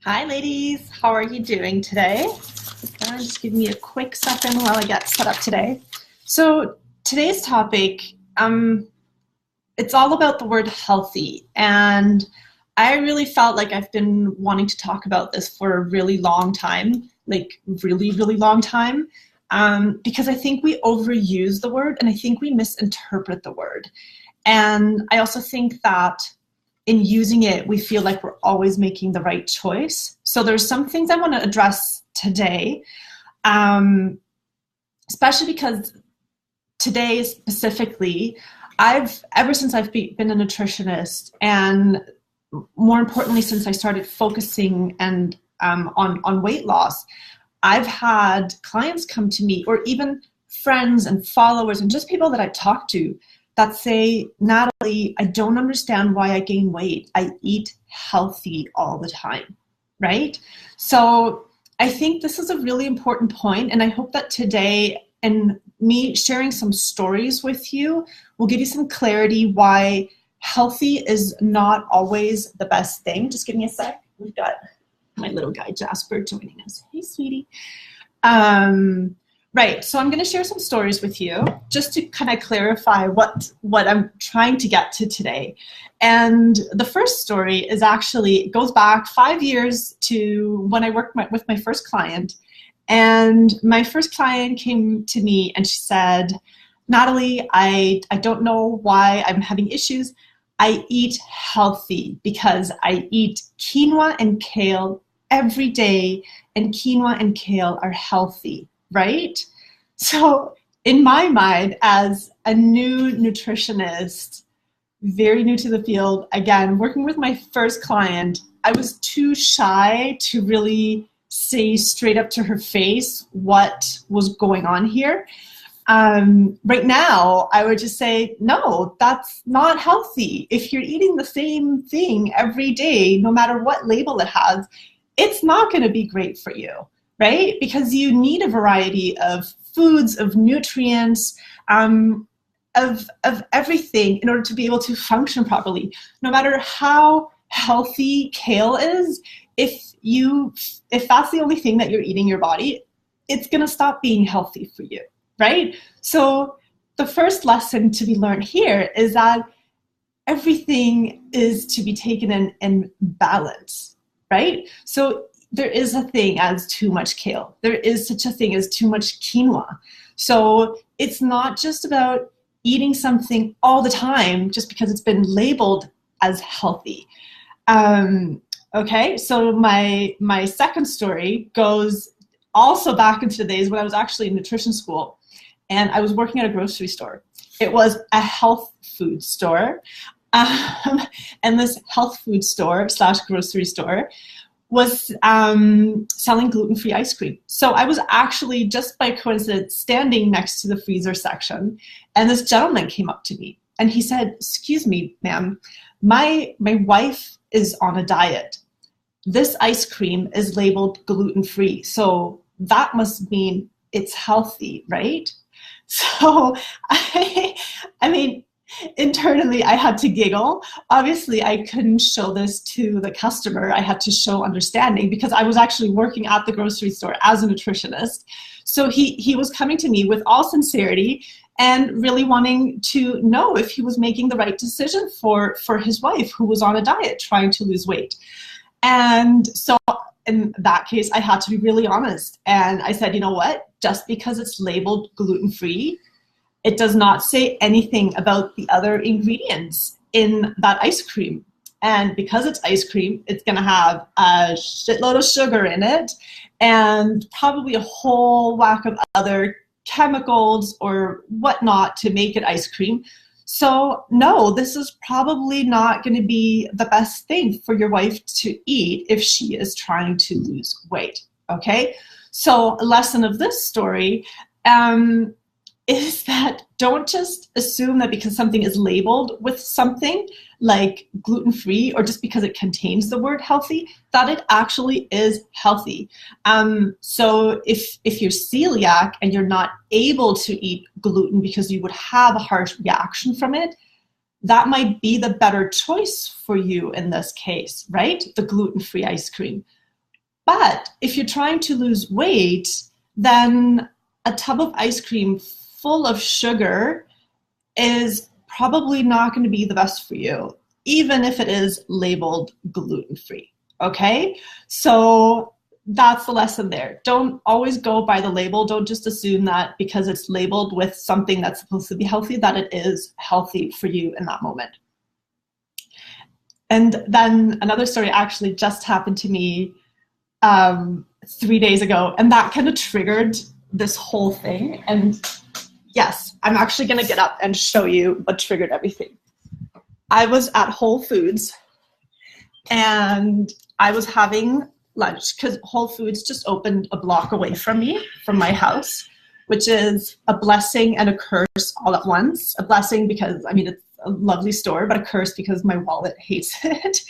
Hi ladies, how are you doing today? Just give me a quick second while I get set up today. So today's topic, it's all about the word healthy, and I really felt like I've been wanting to talk about this for a really long time, like really, really long time, because I think we overuse the word and I think we misinterpret the word. And I also think that in using it, we feel like we're always making the right choice. So there's some things I want to address today, um, especially because today specifically, ever since I've been a nutritionist, and more importantly, since I started focusing and on weight loss, I've had clients come to me, or even friends and followers and just people that I talk to that say, Natalie, I don't understand why I gain weight. I eat healthy all the time, right? So I think this is a really important point, and I hope that today and me sharing some stories with you will give you some clarity why healthy is not always the best thing. Just give me a sec. We've got my little guy Jasper joining us. Hey, sweetie. Right, so I'm going to share some stories with you just to kind of clarify what I'm trying to get to today. And the first story is actually, it goes back 5 years to when I worked with my first client. And my first client came to me and she said, Natalie, I don't know why I'm having issues. I eat healthy because I eat quinoa and kale every day, and quinoa and kale are healthy, right? So in my mind, as a new nutritionist, very new to the field, again, working with my first client, I was too shy to really say straight up to her face what was going on here. Right now, I would just say, no, that's not healthy. If you're eating the same thing every day, no matter what label it has, it's not going to be great for you, right? Because you need a variety of foods, of nutrients, of everything in order to be able to function properly. No matter how healthy kale is, if that's the only thing that you're eating in your body, it's going to stop being healthy for you, right? So the first lesson to be learned here is that everything is to be taken in balance, right? So there is a thing as too much kale. There is such a thing as too much quinoa. So it's not just about eating something all the time just because it's been labeled as healthy. Okay, so my second story goes also back into the days when I was actually in nutrition school and I was working at a grocery store. It was a health food store. And this health food store / grocery store was selling gluten-free ice cream. So I was actually, just by coincidence, standing next to the freezer section, and this gentleman came up to me and he said, excuse me, ma'am, my wife is on a diet. This ice cream is labeled gluten-free, so that must mean it's healthy, right? So I mean, internally, I had to giggle. Obviously, I couldn't show this to the customer. I had to show understanding because I was actually working at the grocery store as a nutritionist. So he was coming to me with all sincerity and really wanting to know if he was making the right decision for his wife, who was on a diet trying to lose weight. And so in that case, I had to be really honest. And I said, you know what? Just because it's labeled gluten-free, it does not say anything about the other ingredients in that ice cream. And because it's ice cream, it's going to have a shitload of sugar in it and probably a whole whack of other chemicals or whatnot to make it ice cream. So no, this is probably not going to be the best thing for your wife to eat if she is trying to lose weight. Okay? So a lesson of this story is that don't just assume that because something is labeled with something like gluten-free or just because it contains the word healthy, that it actually is healthy. So if you're celiac and you're not able to eat gluten because you would have a harsh reaction from it, that might be the better choice for you in this case, right? The gluten-free ice cream. But if you're trying to lose weight, then a tub of ice cream full of sugar is probably not going to be the best for you, even if it is labeled gluten-free, okay? So that's the lesson there. Don't always go by the label. Don't just assume that because it's labeled with something that's supposed to be healthy, that it is healthy for you in that moment. And then another story actually just happened to me 3 days ago, and that kind of triggered this whole thing. And yes, I'm actually going to get up and show you what triggered everything. I was at Whole Foods and I was having lunch because Whole Foods just opened a block away from me, from my house, which is a blessing and a curse all at once. A blessing because, I mean, it's a lovely store, but a curse because my wallet hates it.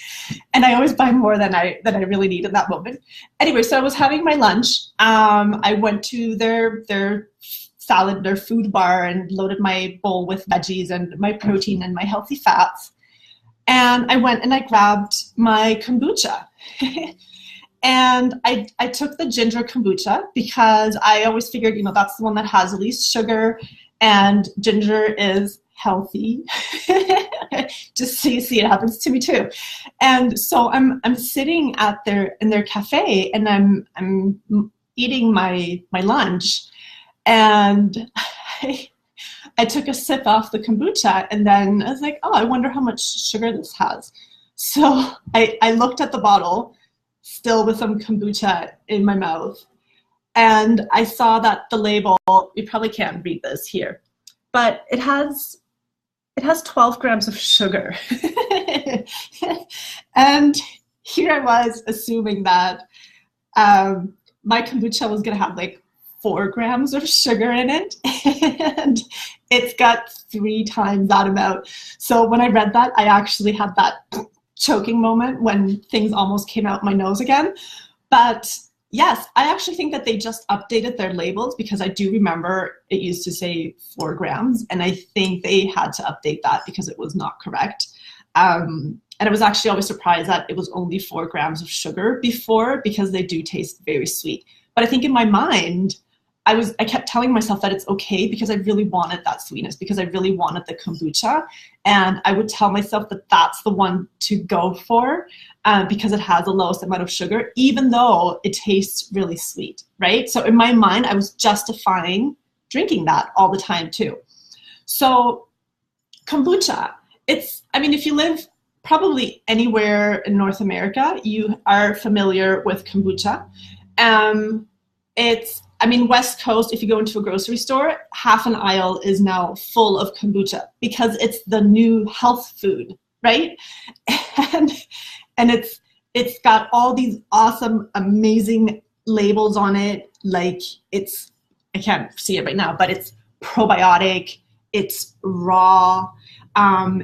And I always buy more than I really need in that moment. Anyway, so I was having my lunch. I went to their salad, their food bar, and loaded my bowl with veggies and my protein and my healthy fats. And I went and I grabbed my kombucha. And I took the ginger kombucha because I always figured, you know, that's the one that has the least sugar, and ginger is healthy. Just so you see, it happens to me too. And so I'm sitting in their cafe, and I'm eating my lunch, and I took a sip off the kombucha, and then I was like, oh, I wonder how much sugar this has. So I looked at the bottle, still with some kombucha in my mouth, and I saw that the label, you probably can't read this here, but it has 12 grams of sugar. And here I was assuming that my kombucha was going to have like 4 grams of sugar in it, and it's got 3 times that amount. So when I read that, I actually had that choking moment when things almost came out my nose again. But yes, I actually think that they just updated their labels, because I do remember it used to say 4 grams, and I think they had to update that because it was not correct. And I was actually always surprised that it was only 4 grams of sugar before, because they do taste very sweet. But I think in my mind, I kept telling myself that it's okay because I really wanted that sweetness, because I really wanted the kombucha. And I would tell myself that that's the one to go for because it has the lowest amount of sugar, even though it tastes really sweet, right? So in my mind, I was justifying drinking that all the time too. So kombucha, if you live probably anywhere in North America, you are familiar with kombucha. West Coast, if you go into a grocery store, half an aisle is now full of kombucha because it's the new health food, right? And it's got all these awesome, amazing labels on it. Like I can't see it right now, but it's probiotic, it's raw,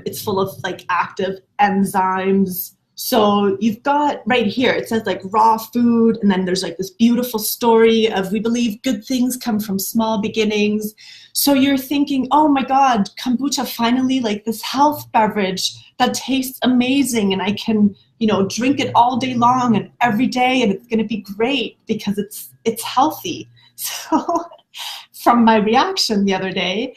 it's full of like active enzymes. So you've got right here, it says like raw food, and then there's like this beautiful story of we believe good things come from small beginnings. So you're thinking, oh my God, kombucha, finally, like this health beverage that tastes amazing, and I can, drink it all day long and every day, and it's going to be great because it's healthy. So from my reaction the other day,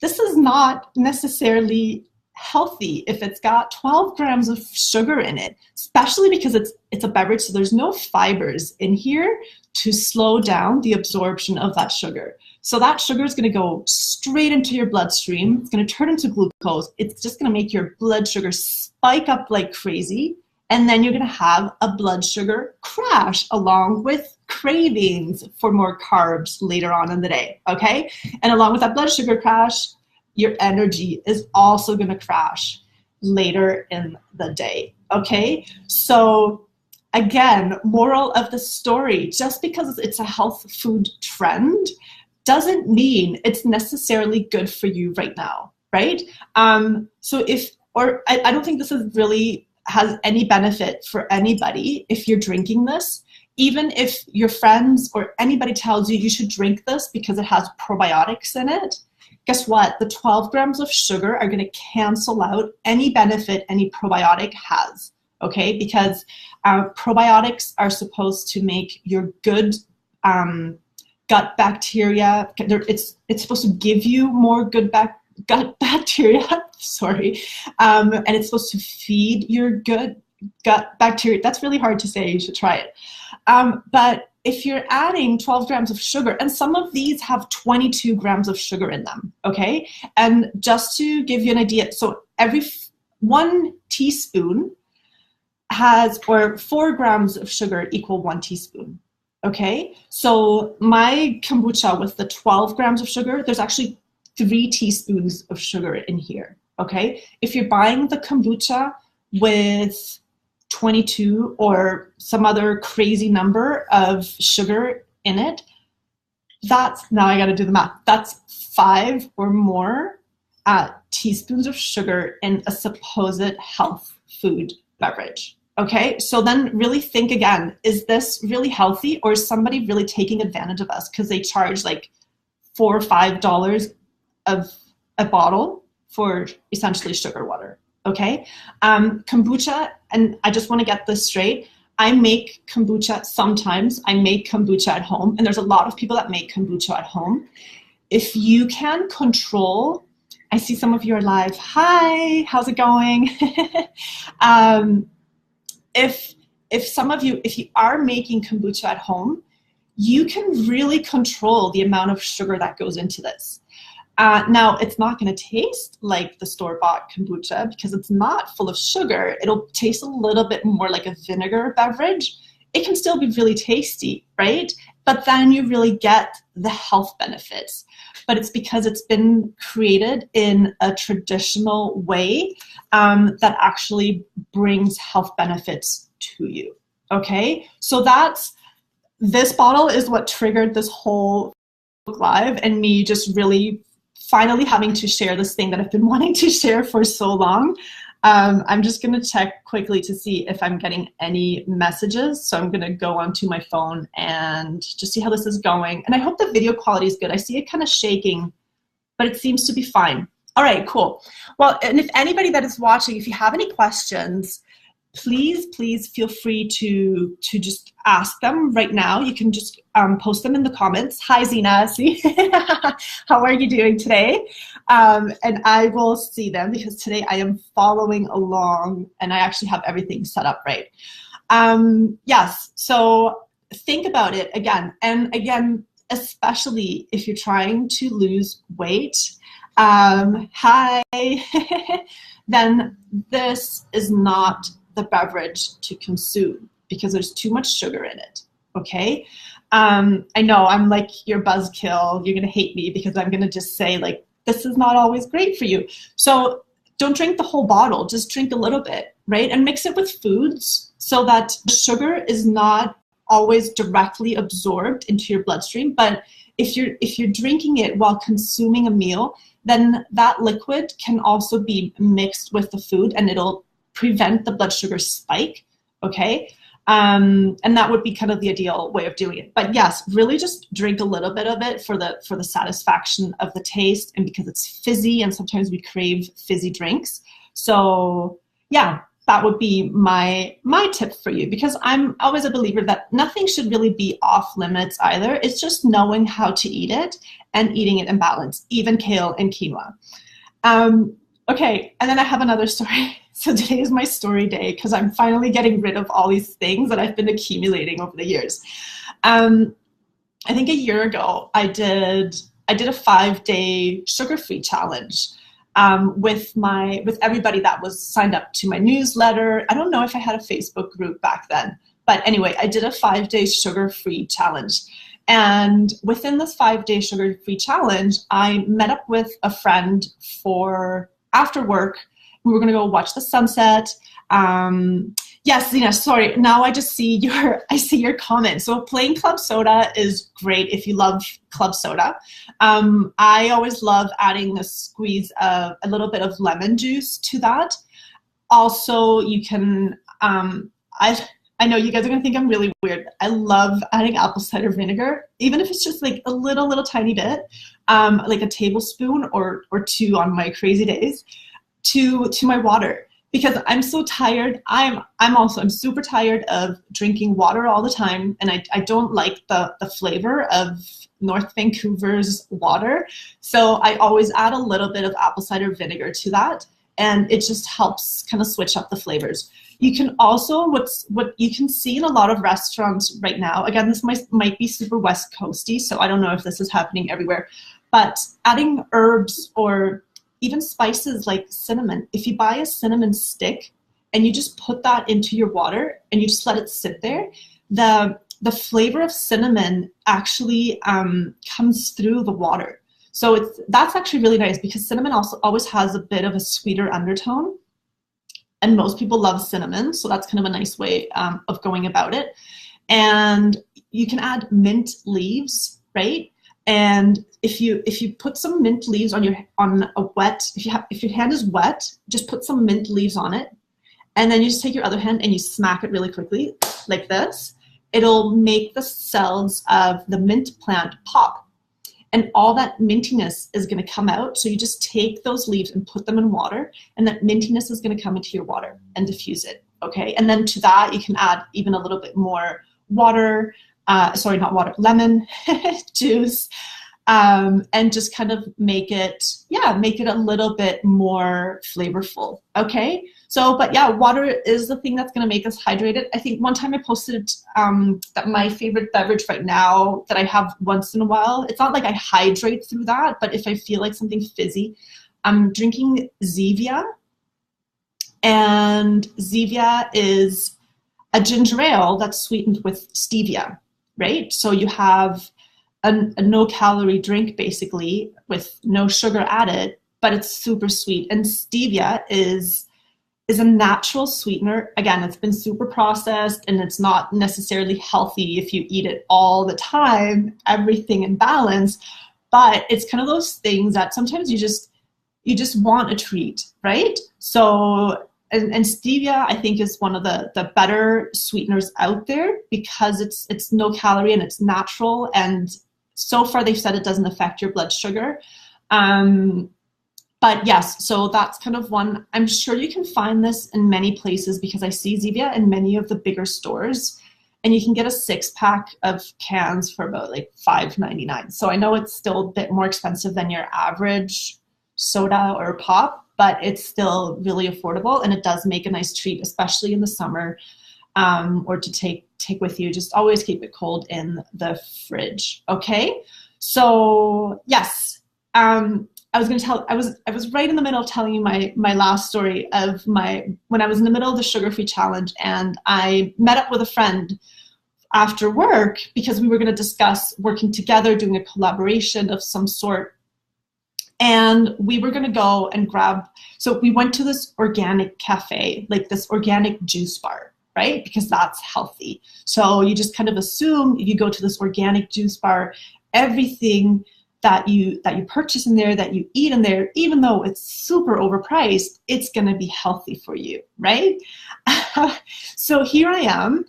this is not necessarily healthy if it's got 12 grams of sugar in it, especially because it's a beverage, so there's no fibers in here to slow down the absorption of that sugar. So that sugar is going to go straight into your bloodstream. It's going to turn into glucose. It's just going to make your blood sugar spike up like crazy, and then you're going to have a blood sugar crash along with cravings for more carbs later on in the day, okay? And along with that blood sugar crash, your energy is also going to crash later in the day, okay? So again, moral of the story, just because it's a health food trend doesn't mean it's necessarily good for you right now, right? I don't think this is really has any benefit for anybody if you're drinking this. Even if your friends or anybody tells you you should drink this because it has probiotics in it, guess what? The 12 grams of sugar are going to cancel out any benefit any probiotic has, okay? Because probiotics are supposed to make your good gut bacteria. It's supposed to give you more good gut bacteria, sorry, and it's supposed to feed your good gut bacteria. That's really hard to say. You should try it. But if you're adding 12 grams of sugar, and some of these have 22 grams of sugar in them, okay? And just to give you an idea, so every 1 teaspoon or 4 grams of sugar equal 1 teaspoon, okay? So my kombucha with the 12 grams of sugar, there's actually 3 teaspoons of sugar in here, okay? If you're buying the kombucha with 22 or some other crazy number of sugar in it, now I gotta do the math, that's 5 or more teaspoons of sugar in a supposed health food beverage. Okay, so then really think again, is this really healthy, or is somebody really taking advantage of us because they charge like $4 or $5 of a bottle for essentially sugar water? Okay, kombucha, and I just want to get this straight, I make kombucha sometimes. I make kombucha at home, and there's a lot of people that make kombucha at home. If you can control, I see some of you are live. Hi, how's it going? If some of you, if you are making kombucha at home, you can really control the amount of sugar that goes into this. Now, it's not going to taste like the store-bought kombucha because it's not full of sugar. It'll taste a little bit more like a vinegar beverage. It can still be really tasty, right? But then you really get the health benefits. But it's because it's been created in a traditional way that actually brings health benefits to you, okay? So this bottle is what triggered this whole live and me just really finally having to share this thing that I've been wanting to share for so long. I'm just going to check quickly to see if I'm getting any messages. So I'm going to go onto my phone and just see how this is going. And I hope the video quality is good. I see it kind of shaking, but it seems to be fine. All right, cool. Well, and if anybody that is watching, if you have any questions, please feel free to just ask them right now. You can just post them in the comments. Hi, Zena. See, how are you doing today? And I will see them because today I am following along and I actually have everything set up right. Yes, so think about it again. And again, especially if you're trying to lose weight, hi, then this is not the beverage to consume because there's too much sugar in it, okay? I know I'm like your buzzkill. You're gonna hate me because I'm gonna just say like, this is not always great for you. So don't drink the whole bottle, just drink a little bit, right? And mix it with foods so that the sugar is not always directly absorbed into your bloodstream. But if you're drinking it while consuming a meal, then that liquid can also be mixed with the food and it'll prevent the blood sugar spike, okay? And that would be kind of the ideal way of doing it. But yes, really just drink a little bit of it for the satisfaction of the taste and because it's fizzy and sometimes we crave fizzy drinks. So yeah, that would be my tip for you because I'm always a believer that nothing should really be off limits either. It's just knowing how to eat it and eating it in balance, even kale and quinoa. Okay, and then I have another story. So today is my story day because I'm finally getting rid of all these things that I've been accumulating over the years. I think a year ago I did a 5-day sugar-free challenge with everybody that was signed up to my newsletter. I don't know if I had a Facebook group back then, but anyway, I did a 5-day sugar-free challenge. And within this 5-day sugar-free challenge, I met up with a friend after work. We were going to go watch the sunset. Yes, Zena, sorry. Now I just see your comment. So plain club soda is great if you love club soda. I always love adding a squeeze of a little bit of lemon juice to that. Also, you can, I know you guys are going to think I'm really weird. I love adding apple cider vinegar, even if it's just like a little tiny bit, like a tablespoon or 2 on my crazy days, to my water. because I'm so tired. I'm super tired of drinking water all the time, and I don't like the flavor of North Vancouver's water. So I always add a little bit of apple cider vinegar to that, and it just helps kind of switch up the flavors. You can also, what you can see in a lot of restaurants right now, again, this might be super West Coasty, so I don't know if this is happening everywhere, but adding herbs or even spices like cinnamon. If you buy a cinnamon stick and you just put that into your water and you just let it sit there, the flavor of cinnamon actually comes through the water. So that's actually really nice, because cinnamon also always has a bit of a sweeter undertone. And most people love cinnamon, so that's kind of a nice way of going about it. And you can add mint leaves, right? And if you put some mint leaves on a wet, if your hand is wet, just put some mint leaves on it, and then you just take your other hand and you smack it really quickly like this. It'll make the cells of the mint plant pop, and all that mintiness is going to come out. So you just take those leaves and put them in water, and that mintiness is going to come into your water and diffuse it, okay? And then to that, you can add even a little bit more water, not water, lemon juice, and just kind of make it a little bit more flavorful, okay? So, but yeah, water is the thing that's going to make us hydrated. I think one time I posted that my favorite beverage right now that I have once in a while, it's not like I hydrate through that, but if I feel like something fizzy, I'm drinking Zevia. And Zevia is a ginger ale that's sweetened with stevia, right? So you have a no-calorie drink, basically, with no sugar added, but it's super sweet. And stevia is a natural sweetener. Again, it's been super processed, and it's not necessarily healthy if you eat it all the time, everything in balance, but it's kind of those things that sometimes you just want a treat, right? So, and stevia, I think, is one of the better sweeteners out there, because it's no calorie and it's natural, and so far they've said it doesn't affect your blood sugar. But yes, so that's kind of one. I'm sure you can find this in many places, because I see Zevia in many of the bigger stores, and you can get a 6-pack of cans for about like $5.99. So I know it's still a bit more expensive than your average soda or pop, but it's still really affordable, and it does make a nice treat, especially in the summer, or to take with you. Just always keep it cold in the fridge. Okay, so yes. I was right in the middle of telling you my last story of when I was in the middle of the sugar-free challenge, and I met up with a friend after work because we were going to discuss working together, doing a collaboration of some sort. And we were going to go and so we went to this organic cafe, like this organic juice bar, right? Because that's healthy. So you just kind of assume if you go to this organic juice bar, everything that you purchase in there, that you eat in there, even though it's super overpriced, it's going to be healthy for you, right? So here I am.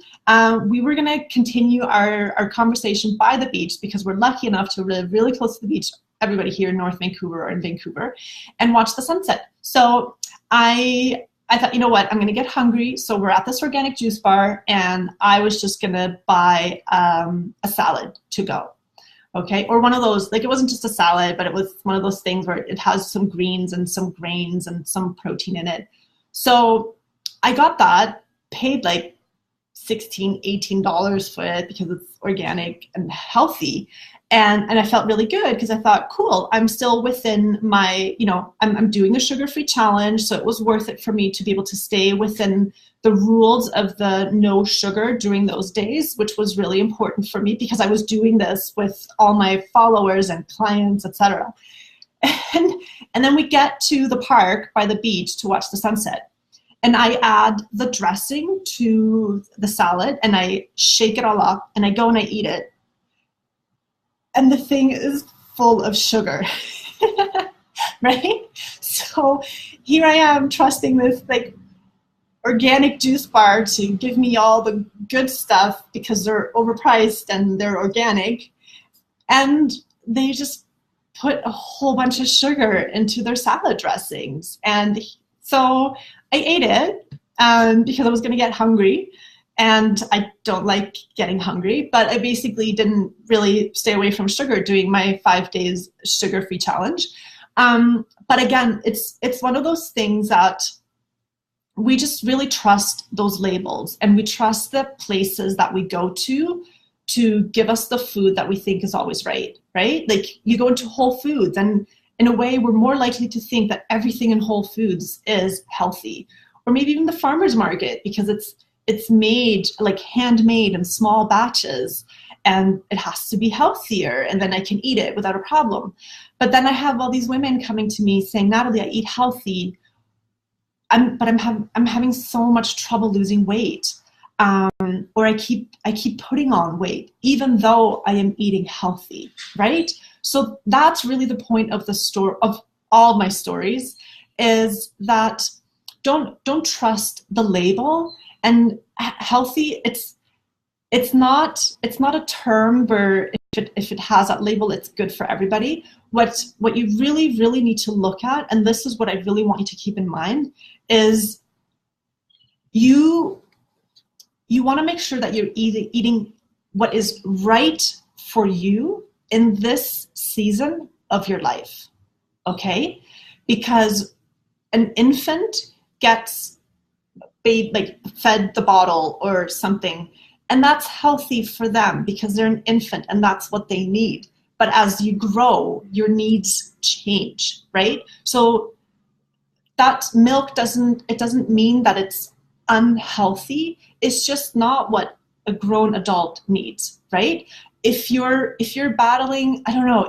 We were going to continue our conversation by the beach, because we're lucky enough to live really close to the beach, everybody here in North Vancouver or in Vancouver, and watch the sunset. So I thought, you know what, I'm going to get hungry. So we're at this organic juice bar, and I was just going to buy a salad to go. Okay, or one of those, like, it wasn't just a salad, but it was one of those things where it has some greens and some grains and some protein in it. So I got that, paid like $16, $18 for it, because it's organic and healthy. And I felt really good, because I thought, cool, I'm still within my, I'm doing the sugar-free challenge, so it was worth it for me to be able to stay within the rules of the no sugar during those days, which was really important for me, because I was doing this with all my followers and clients, etc. And then we get to the park by the beach to watch the sunset. And I add the dressing to the salad, and I shake it all up, and I go and I eat it. And the thing is full of sugar, right? So here I am trusting this like organic juice bar to give me all the good stuff, because they're overpriced and they're organic. And they just put a whole bunch of sugar into their salad dressings. And so I ate it because I was going to get hungry. And I don't like getting hungry, but I basically didn't really stay away from sugar doing my 5 days sugar-free challenge. But again, it's one of those things that we just really trust those labels, and we trust the places that we go to give us the food that we think is always right? Like you go into Whole Foods, and in a way we're more likely to think that everything in Whole Foods is healthy, or maybe even the farmer's market, because it's made like handmade in small batches and it has to be healthier, and then I can eat it without a problem. But then I have all these women coming to me saying, Natalie, I eat healthy, but I'm having so much trouble losing weight, or I keep putting on weight even though I am eating healthy, right? So that's really the point of the story, of all my stories, is that don't trust the label. And healthy, it's not a term where if it has that label, it's good for everybody. What you really, really need to look at, and this is what I really want you to keep in mind, is you want to make sure that you're eating what is right for you in this season of your life, okay? Because an infant gets fed the bottle or something, and that's healthy for them because they're an infant and that's what they need. But as you grow, your needs change, right? So that milk doesn't mean that it's unhealthy. It's just not what a grown adult needs, right? If you're battling, I don't know,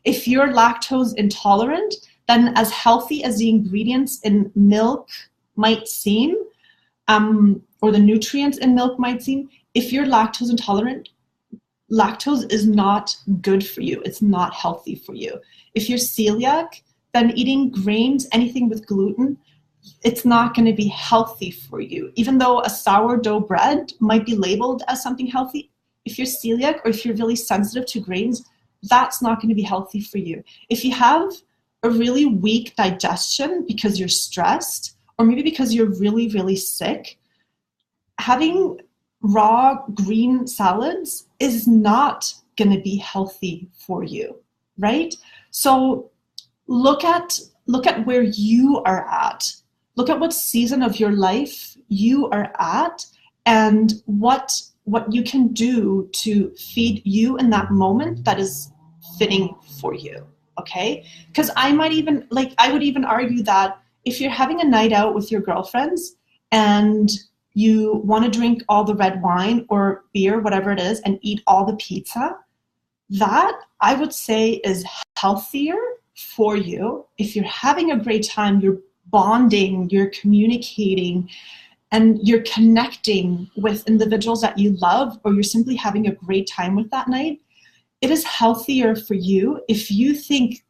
if you're lactose intolerant, then as healthy as the ingredients in milk might seem, or the nutrients in milk might seem, if you're lactose intolerant, lactose is not good for you. It's not healthy for you. If you're celiac, then eating grains, anything with gluten, it's not going to be healthy for you. Even though a sourdough bread might be labeled as something healthy, if you're celiac or if you're really sensitive to grains, that's not going to be healthy for you. If you have a really weak digestion because you're stressed, or maybe because you're really, really sick, having raw green salads is not going to be healthy for you, right? So look at where you are at. Look at what season of your life you are at, and what you can do to feed you in that moment that is fitting for you, okay? Because I would even argue that if you're having a night out with your girlfriends and you want to drink all the red wine or beer, whatever it is, and eat all the pizza, that I would say is healthier for you. If you're having a great time, you're bonding, you're communicating, and you're connecting with individuals that you love, or you're simply having a great time with that night, it is healthier for you. If you think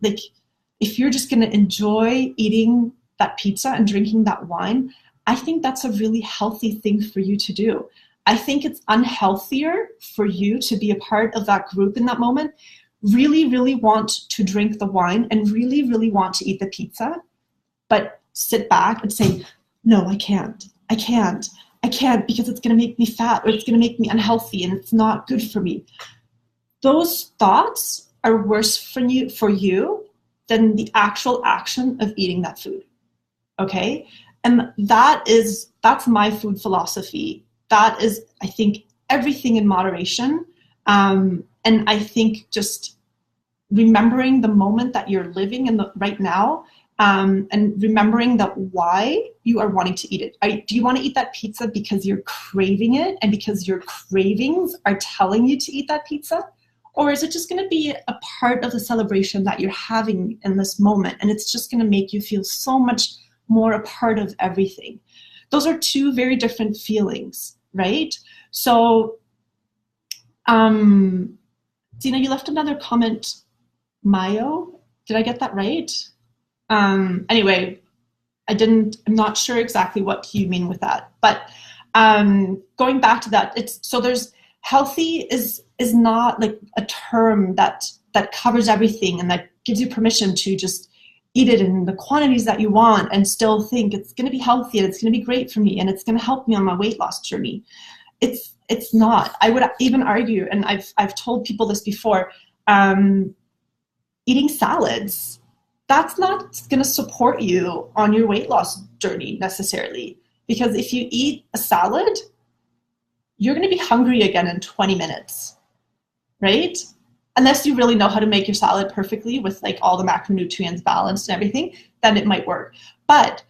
if you're just going to enjoy eating that pizza and drinking that wine, I think that's a really healthy thing for you to do. I think it's unhealthier for you to be a part of that group in that moment, really, really want to drink the wine and really, really want to eat the pizza, but sit back and say, no, I can't because it's going to make me fat, or it's going to make me unhealthy, and it's not good for me. Those thoughts are worse for you than the actual action of eating that food. Okay? And that's my food philosophy. That is, I think, everything in moderation. And I think just remembering the moment that you're living in right now, and remembering that why you are wanting to eat it. Do you want to eat that pizza because you're craving it and because your cravings are telling you to eat that pizza? Or is it just going to be a part of the celebration that you're having in this moment, and it's just going to make you feel so much more a part of everything? Those are two very different feelings, right? So, Dina, you left another comment, Mayo. Did I get that right? Anyway, I'm not sure exactly what you mean with that, but going back to that, there's healthy is not like a term that covers everything and that gives you permission to just eat it in the quantities that you want and still think it's going to be healthy and it's going to be great for me and it's going to help me on my weight loss journey. It's not. I would even argue, and I've told people this before, eating salads, that's not going to support you on your weight loss journey necessarily. Because if you eat a salad, you're going to be hungry again in 20 minutes, right? Unless you really know how to make your salad perfectly with like all the macronutrients balanced and everything, then it might work. But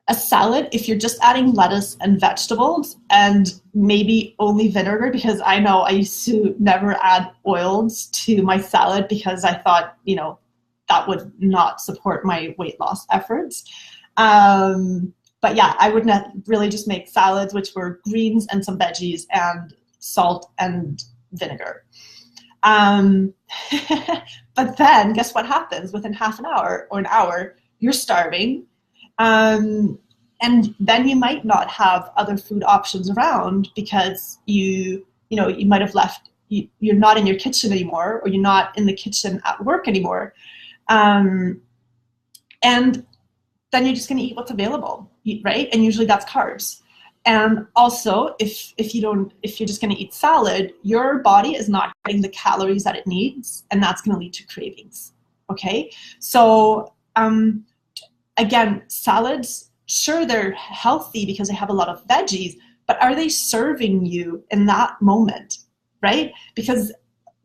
a salad, if you're just adding lettuce and vegetables and maybe only vinegar, because I know I used to never add oils to my salad because I thought, that would not support my weight loss efforts. But yeah, I would not really just make salads, which were greens and some veggies and salt and vinegar. But then guess what happens? Within half an hour or an hour, you're starving. And then you might not have other food options around because you might have left, you're not in your kitchen anymore, or you're not in the kitchen at work anymore. And then you're just going to eat what's available, right? And usually that's carbs. And also, if you're just going to eat salad, your body is not getting the calories that it needs, and that's going to lead to cravings. Okay, so again, salads, sure, they're healthy because they have a lot of veggies, but are they serving you in that moment, right? Because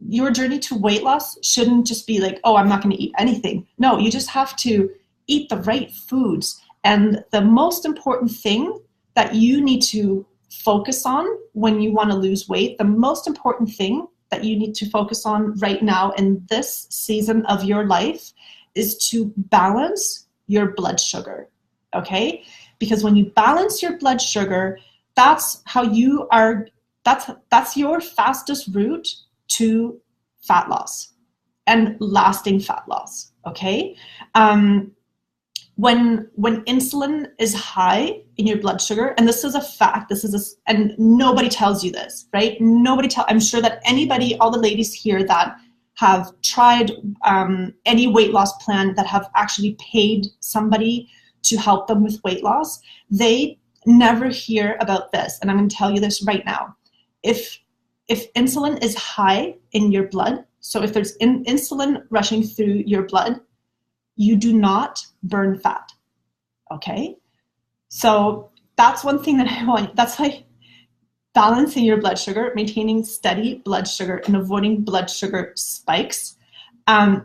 your journey to weight loss shouldn't just be like, oh, I'm not going to eat anything. No, you just have to eat the right foods. And the most important thing that you need to focus on when you want to lose weight, the most important thing that you need to focus on right now in this season of your life is to balance your blood sugar, okay? Because when you balance your blood sugar, that's how you are, that's your fastest route to fat loss and lasting fat loss, okay? When insulin is high in your blood sugar, and this is a fact, and nobody tells you this, right? I'm sure that all the ladies here that have tried any weight loss plan, that have actually paid somebody to help them with weight loss, they never hear about this. And I'm going to tell you this right now. If insulin is high in your blood, so if there's insulin rushing through your blood, you do not burn fat, okay? So that's one thing that I want. That's why balancing your blood sugar, maintaining steady blood sugar, and avoiding blood sugar spikes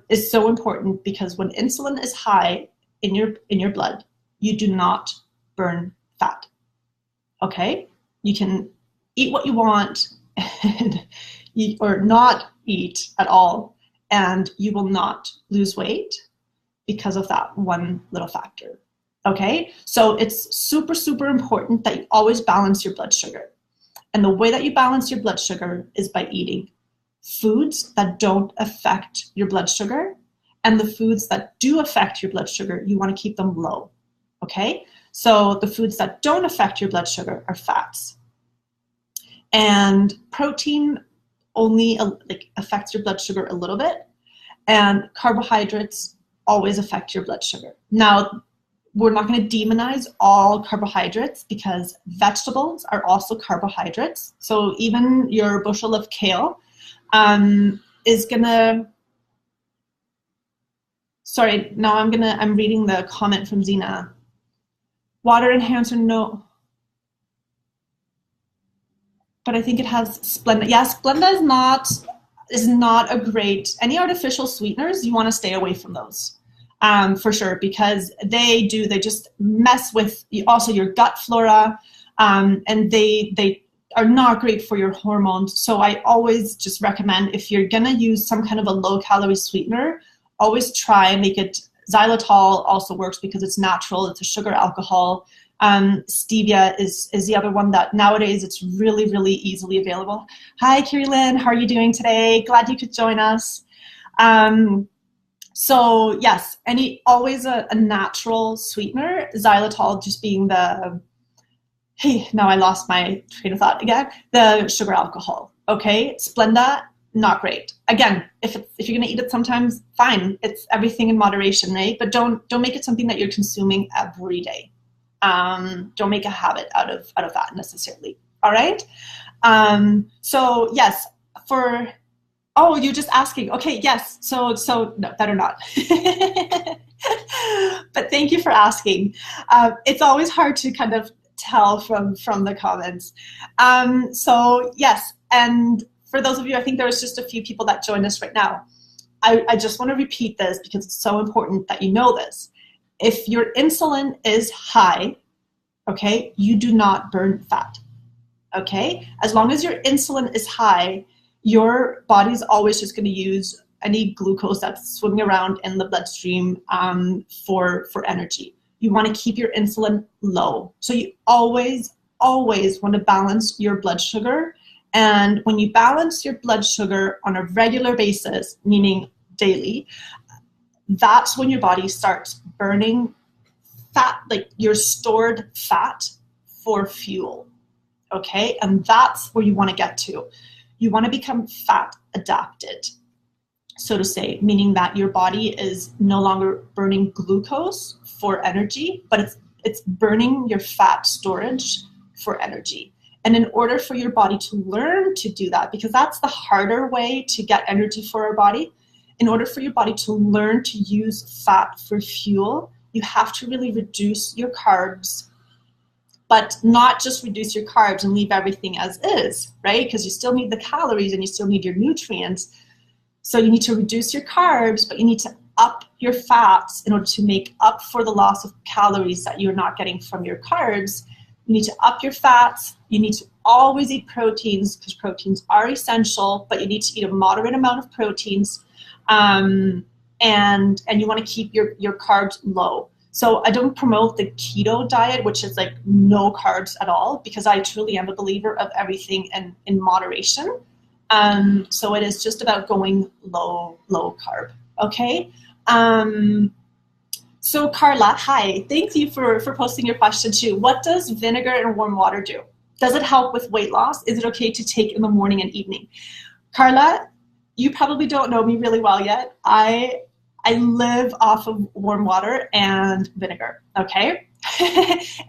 is so important, because when insulin is high in your blood, you do not burn fat, okay? You can eat what you want or not eat at all, and you will not lose weight because of that one little factor, okay? So it's super, super important that you always balance your blood sugar. And the way that you balance your blood sugar is by eating foods that don't affect your blood sugar, and the foods that do affect your blood sugar, you want to keep them low, okay? So the foods that don't affect your blood sugar are fats. And protein only affects your blood sugar a little bit, and carbohydrates always affect your blood sugar. Now, we're not going to demonize all carbohydrates, because vegetables are also carbohydrates. So even your bushel of kale is gonna, sorry, now I'm reading the comment from Zena. Water enhancer, no. But I think it has Splenda. Yeah, Splenda is not a great, any artificial sweeteners, you want to stay away from those for sure, because they just mess with also your gut flora, and they are not great for your hormones. So I always just recommend, if you're gonna use some kind of a low calorie sweetener, always try and make it, xylitol also works because it's natural, it's a sugar alcohol. Stevia is the other one that nowadays it's really, really easily available. Hi, Kiri Lynn, how are you doing today? Glad you could join us. So yes, always a natural sweetener, xylitol just being the, hey, now I lost my train of thought again, the sugar alcohol, okay? Splenda, not great. Again, if you're gonna eat it sometimes, fine. It's everything in moderation, right? But don't make it something that you're consuming every day. Don't make a habit out of that necessarily. All right. So yes, you're just asking. Okay, yes. So no, better not. But thank you for asking. It's always hard to kind of tell from the comments. So yes, and for those of you, I think there's just a few people that joined us right now. I just want to repeat this because it's so important that you know this. If your insulin is high, okay, you do not burn fat, okay? As long as your insulin is high, your body's always just going to use any glucose that's swimming around in the bloodstream for energy. You want to keep your insulin low. So you always want to balance your blood sugar. And when you balance your blood sugar on a regular basis, meaning daily, that's when your body starts burning fat, like your stored fat for fuel, okay? And that's where you want to get to. You want to become fat adapted, so to say, meaning that your body is no longer burning glucose for energy, but it's burning your fat storage for energy. And in order for your body to learn to do that, because that's the harder way to get energy for our body, in order for your body to learn to use fat for fuel, you have to really reduce your carbs, but not just reduce your carbs and leave everything as is, right? Because you still need the calories and you still need your nutrients. So you need to reduce your carbs, but you need to up your fats in order to make up for the loss of calories that you're not getting from your carbs. You need to up your fats. You need to always eat proteins because proteins are essential, but you need to eat a moderate amount of proteins. And you want to keep your carbs low. So I don't promote the keto diet, which is like no carbs at all, because I truly am a believer of everything in moderation. So it is just about going low carb. Okay. So Carla, hi, thank you for posting your question too. What does vinegar and warm water do? Does it help with weight loss? Is it okay to take in the morning and evening? Carla, you probably don't know me really well yet. I live off of warm water and vinegar, okay?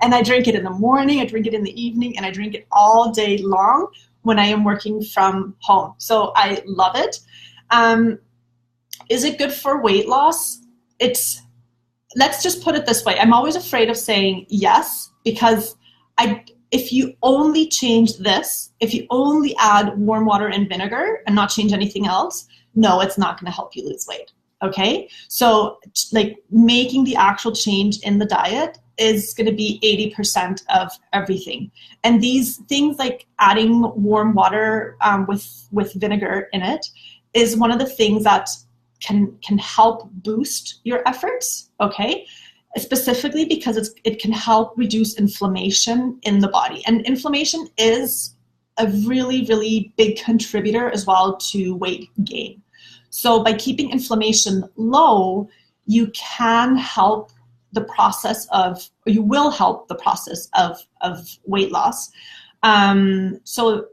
And I drink it in the morning, I drink it in the evening, and I drink it all day long when I am working from home. So I love it. Is it good for weight loss? Let's just put it this way. I'm always afraid of saying yes, because if you only change this, if you only add warm water and vinegar and not change anything else, no, it's not going to help you lose weight. Okay? So like making the actual change in the diet is going to be 80% of everything. And these things like adding warm water with vinegar in it is one of the things that can help boost your efforts, okay? Specifically because it can help reduce inflammation in the body. And inflammation is a really, really big contributor as well to weight gain. So by keeping inflammation low, you can help the process of, or you will help the process of weight loss. So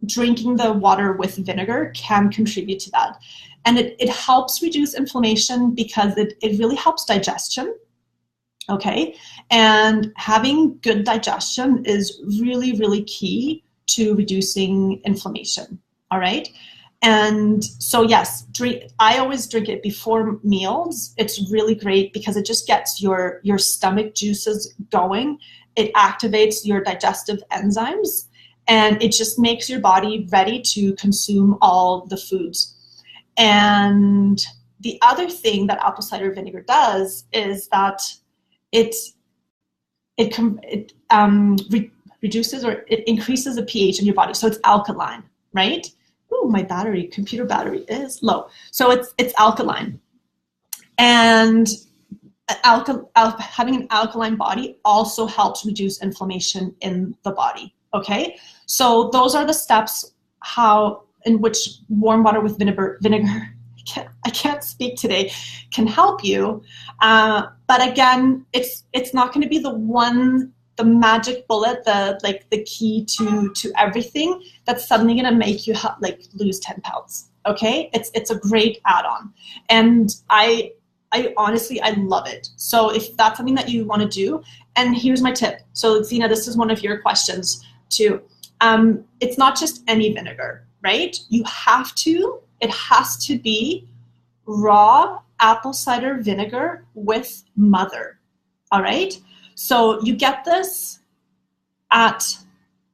drinking the water with vinegar can contribute to that. And it helps reduce inflammation because it really helps digestion, okay? And having good digestion is really, really key to reducing inflammation, all right? And so yes, I always drink it before meals. It's really great because it just gets your stomach juices going. It activates your digestive enzymes, and it just makes your body ready to consume all the foods. And the other thing that apple cider vinegar does is that it reduces, or it increases the pH in your body. So it's alkaline, right? Ooh, my computer battery is low. So it's alkaline. And having an alkaline body also helps reduce inflammation in the body, okay? So those are the steps in which warm water with vinegar, I can't speak today, can help you. But again, it's not going to be the magic bullet, the key to everything that's suddenly going to make you lose 10 pounds. Okay, it's a great add-on, and I honestly, I love it. So if that's something that you want to do, and here's my tip. So Zena, this is one of your questions too. It's not just any vinegar, right? It has to be raw apple cider vinegar with mother. All right. So you get this at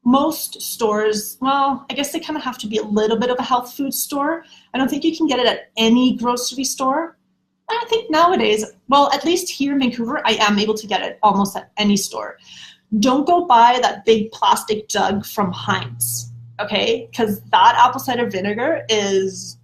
most stores. Well, I guess they kind of have to be a little bit of a health food store. I don't think you can get it at any grocery store. I think nowadays, well, at least here in Vancouver, I am able to get it almost at any store. Don't go buy that big plastic jug from Heinz, okay? Because that apple cider vinegar is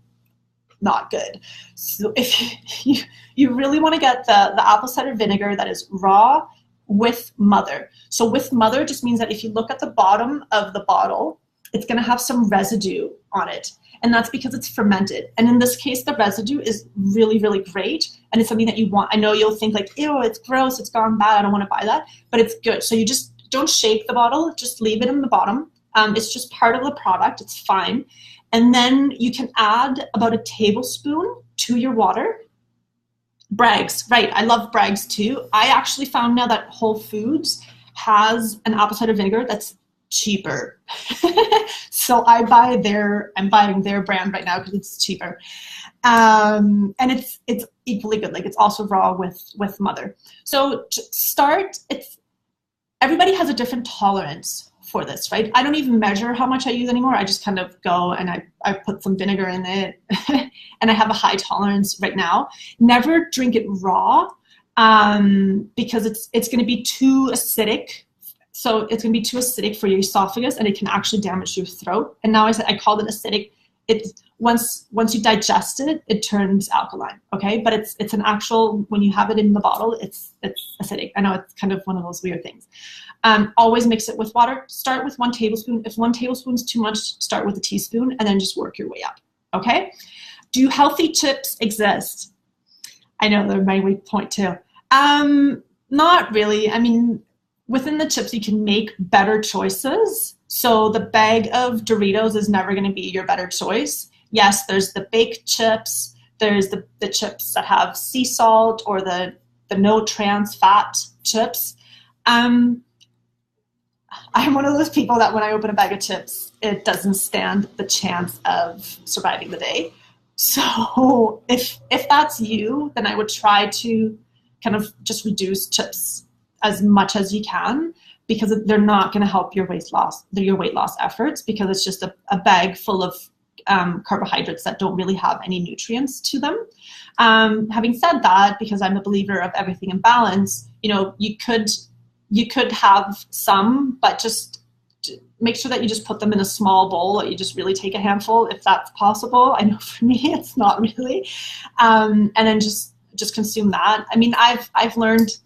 not good. So if you really want to get the apple cider vinegar that is raw with mother. So with mother just means that if you look at the bottom of the bottle, it's going to have some residue on it. And that's because it's fermented. And in this case, the residue is really, really great. And it's something that you want. I know you'll think like, ew, it's gross, it's gone bad, I don't want to buy that. But it's good. So you just don't shake the bottle, just leave it in the bottom. It's just part of the product, it's fine. And then you can add about a tablespoon to your water. Bragg's, right, I love Bragg's too. I actually found now that Whole Foods has an apple cider vinegar that's cheaper. So I'm buying their brand right now because it's cheaper. And it's equally good. Like it's also raw with mother. So to start, everybody has a different tolerance for this, right? I don't even measure how much I use anymore. I just kind of go and I put some vinegar in it and I have a high tolerance right now. Never drink it raw because it's going to be too acidic. So it's going to be too acidic for your esophagus and it can actually damage your throat. And now I call it acidic. It's once you digest it, it turns alkaline. Okay, but it's an actual, when you have it in the bottle, it's acidic. I know it's kind of one of those weird things. Always mix it with water. Start with 1 tablespoon. If 1 tablespoon is too much, start with a teaspoon and then just work your way up. Okay. Do healthy chips exist? I know they're my weak point too. Not really. I mean, within the chips, you can make better choices. So the bag of Doritos is never going to be your better choice. Yes, there's the baked chips. There's the chips that have sea salt or the no trans fat chips. I'm one of those people that when I open a bag of chips, it doesn't stand the chance of surviving the day. So if that's you, then I would try to kind of just reduce chips as much as you can, because they're not going to help your weight loss efforts, because it's just a bag full of carbohydrates that don't really have any nutrients to them. Having said that, because I'm a believer of everything in balance, you could have some, but just make sure that you just put them in a small bowl, or you just really take a handful if that's possible. I know for me it's not really, and then just consume that. I mean, I've learned.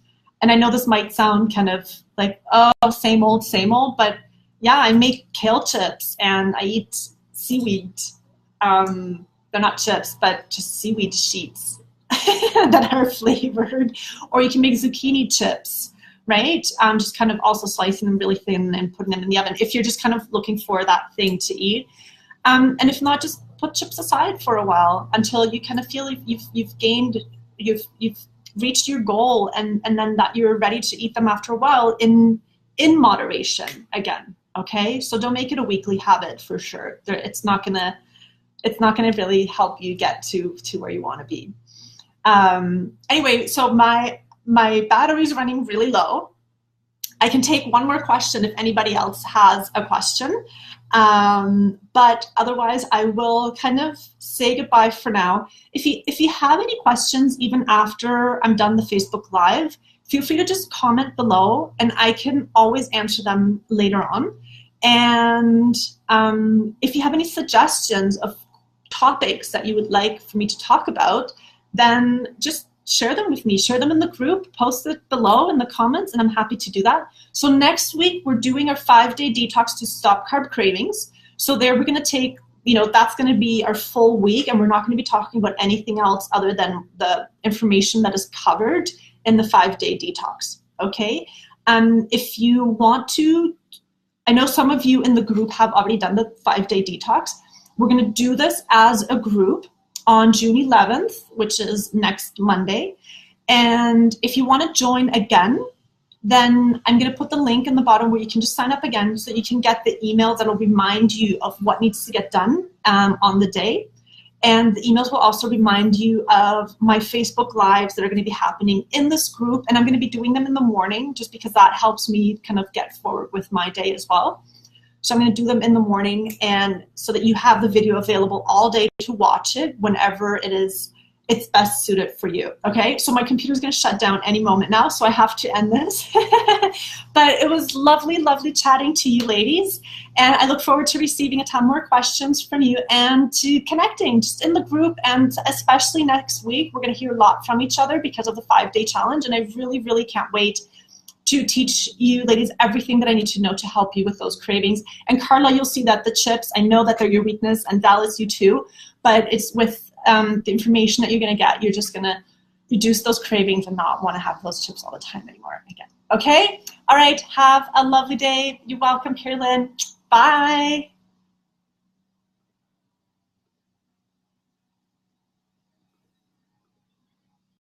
And I know this might sound kind of like, oh, same old, but yeah, I make kale chips and I eat seaweed. They're not chips, but just seaweed sheets that are flavored. Or you can make zucchini chips, right? Just kind of also slicing them really thin and putting them in the oven if you're just kind of looking for that thing to eat. And if not, just put chips aside for a while until you kind of feel you've reached your goal, and then that you're ready to eat them after a while in moderation again. Okay, so don't make it a weekly habit for sure. It's not gonna really help you get to where you want to be. Anyway, so my battery's running really low. I can take one more question if anybody else has a question. But otherwise, I will kind of say goodbye for now. If you have any questions, even after I'm done the Facebook Live, feel free to just comment below, and I can always answer them later on. And if you have any suggestions of topics that you would like for me to talk about, then just share them with me. Share them in the group, post it below in the comments, and I'm happy to do that. So next week, we're doing our 5-day detox to stop carb cravings. So there we're going to take, that's going to be our full week, and we're not going to be talking about anything else other than the information that is covered in the 5-day detox, okay? If you want to, I know some of you in the group have already done the 5-day detox. We're going to do this as a group on June 11th, which is next Monday. And if you want to join again, then I'm going to put the link in the bottom where you can just sign up again so you can get the emails that will remind you of what needs to get done on the day. And the emails will also remind you of my Facebook Lives that are going to be happening in this group. And I'm going to be doing them in the morning just because that helps me kind of get forward with my day as well. So I'm going to do them in the morning, and so that you have the video available all day to watch it whenever it's best suited for you. Okay, so my computer's going to shut down any moment now, so I have to end this. But it was lovely, lovely chatting to you ladies, and I look forward to receiving a ton more questions from you and to connecting just in the group. And especially next week, we're going to hear a lot from each other because of the 5-day challenge, and I really, really can't wait to teach you ladies everything that I need to know to help you with those cravings. And Carla, you'll see that the chips, I know that they're your weakness, and Dallas, you too, but it's with the information that you're going to get, you're just going to reduce those cravings and not want to have those chips all the time anymore again. Okay? All right. Have a lovely day. You're welcome, Carolyn. Bye.